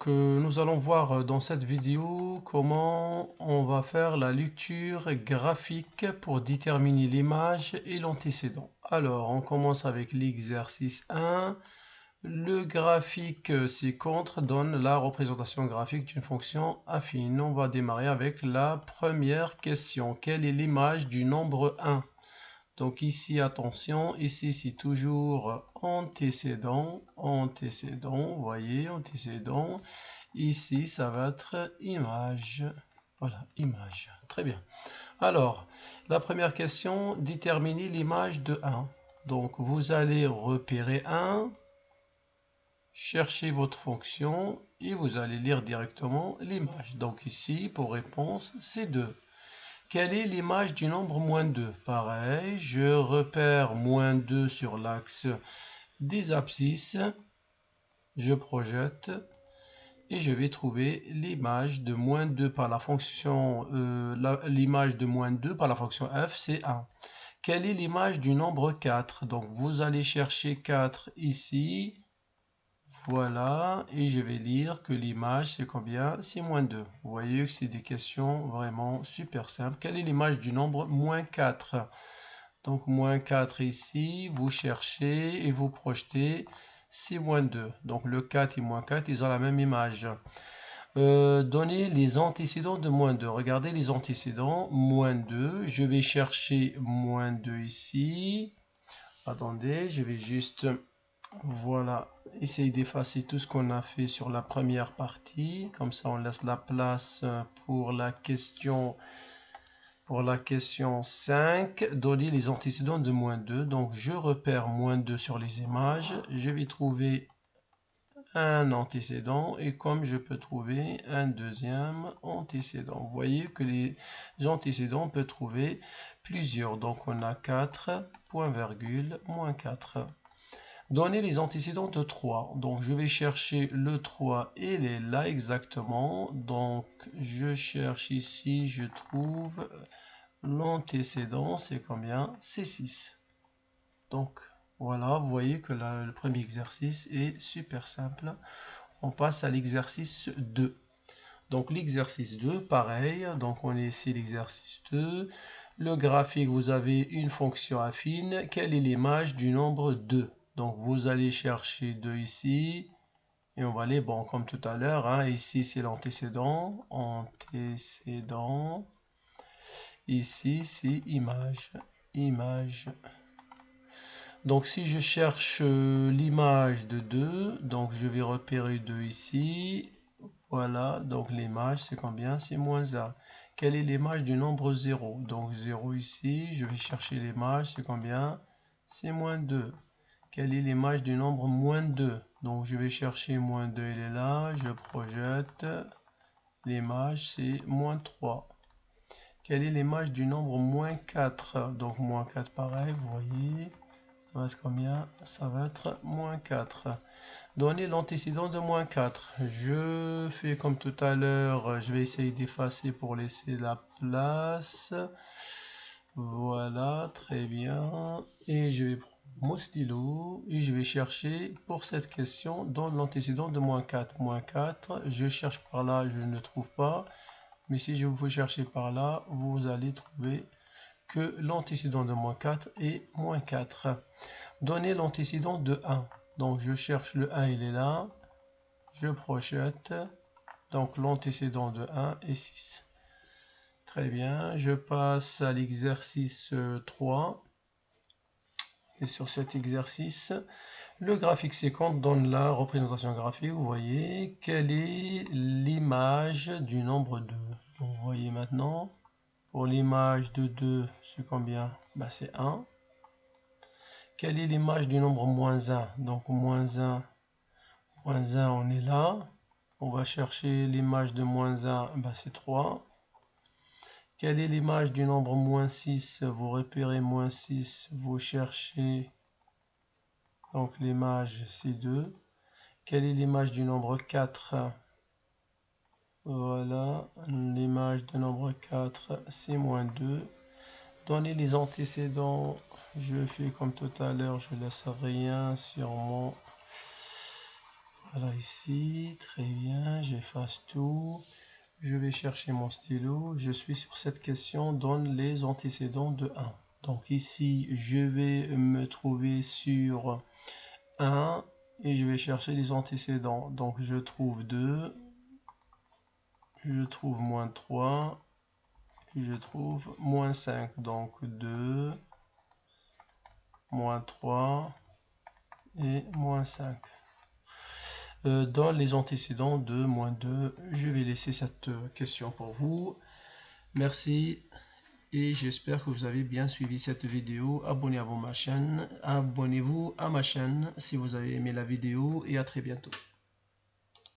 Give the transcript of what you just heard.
Nous allons voir dans cette vidéo comment on va faire la lecture graphique pour déterminer l'image et l'antécédent. Alors, on commence avec l'exercice 1. Le graphique ci-contre donne la représentation graphique d'une fonction affine. On va démarrer avec la première question. Quelle est l'image du nombre 1? Donc ici, attention, ici c'est toujours antécédent, vous voyez, antécédent. Ici, ça va être image. Voilà, image. Très bien. Alors, la première question, déterminer l'image de 1. Donc, vous allez repérer 1, chercher votre fonction et vous allez lire directement l'image. Donc ici, pour réponse, c'est 2. Quelle est l'image du nombre moins 2? Pareil, je repère moins 2 sur l'axe des abscisses, je projette et je vais trouver l'image de moins 2 par la fonction, l'image de moins 2 par la fonction f, c'est 1. Quelle est l'image du nombre 4? Donc vous allez chercher 4 ici. Voilà, et je vais lire que l'image, c'est combien? C'est moins 2. Vous voyez que c'est des questions vraiment super simples. Quelle est l'image du nombre moins 4? Donc, moins 4 ici, vous cherchez et vous projetez, c'est moins 2. Donc, le 4 et moins 4, ils ont la même image. Donnez les antécédents de moins 2. Regardez les antécédents, moins 2. Je vais chercher moins 2 ici. Attendez, je vais juste... Voilà, essayez d'effacer tout ce qu'on a fait sur la première partie. Comme ça, on laisse la place pour la question 5. Donner les antécédents de moins 2. Donc, je repère moins 2 sur les images. Je vais trouver un antécédent. Et comme je peux trouver un deuxième antécédent. Vous voyez que les antécédents, on peut trouver plusieurs. Donc, on a 4, point virgule, moins 4. Donner les antécédents de 3. Donc, je vais chercher le 3, il est là exactement. Donc, je cherche ici, je trouve l'antécédent, c'est combien? C'est 6. Donc, voilà, vous voyez que le premier exercice est super simple. On passe à l'exercice 2. Donc, l'exercice 2, pareil. Donc, on est ici l'exercice 2. Le graphique, vous avez une fonction affine. Quelle est l'image du nombre 2? Donc, vous allez chercher 2 ici. Et on va aller, bon, comme tout à l'heure, hein, ici, c'est l'antécédent. Antécédent. Ici, c'est image. Image. Donc, si je cherche l'image de 2, donc je vais repérer 2 ici. Voilà, donc l'image, c'est combien? C'est moins 1. Quelle est l'image du nombre 0? Donc, 0 ici, je vais chercher l'image, c'est combien? C'est moins 2. Quelle est l'image du nombre moins 2? Donc, je vais chercher moins 2, il est là. Je projette. L'image, c'est moins 3. Quelle est l'image du nombre moins 4? Donc, moins 4, pareil, vous voyez. Ça va être combien? Ça va être moins 4. Donnez l'antécédent de moins 4. Je fais comme tout à l'heure. Je vais essayer d'effacer pour laisser la place. Voilà, très bien. Et je vais prendre mon stylo et je vais chercher pour cette question dans l'antécédent de moins 4. Moins 4, je cherche par là, je ne trouve pas. Mais si je vous chercher par là, vous allez trouver que l'antécédent de moins 4 est moins 4. Donnez l'antécédent de 1. Donc je cherche le 1, il est là. Je projette. Donc l'antécédent de 1 est 6. Très bien, je passe à l'exercice 3. Et sur cet exercice, le graphique séquence donne la représentation graphique. Vous voyez, quelle est l'image du nombre 2? Donc, vous voyez maintenant, pour l'image de 2, c'est combien? Ben, c'est 1. Quelle est l'image du nombre moins 1? Donc, moins 1, on est là. On va chercher l'image de moins 1, ben, c'est 3. Quelle est l'image du nombre moins 6? Vous repérez moins 6, vous cherchez, donc l'image c'est 2. Quelle est l'image du nombre 4? Voilà, l'image du nombre 4 c'est moins 2. Donnez les antécédents, je fais comme tout à l'heure, je laisse rien sur mon... Voilà ici, très bien, j'efface tout. Je vais chercher mon stylo. Je suis sur cette question, donne les antécédents de 1. Donc ici, je vais me trouver sur 1 et je vais chercher les antécédents. Donc je trouve 2, je trouve moins 3, je trouve moins 5. Donc 2, moins 3 et moins 5. Dans les antécédents de moins 2, je vais laisser cette question pour vous. Merci et j'espère que vous avez bien suivi cette vidéo. Abonnez-vous à ma chaîne si vous avez aimé la vidéo et à très bientôt.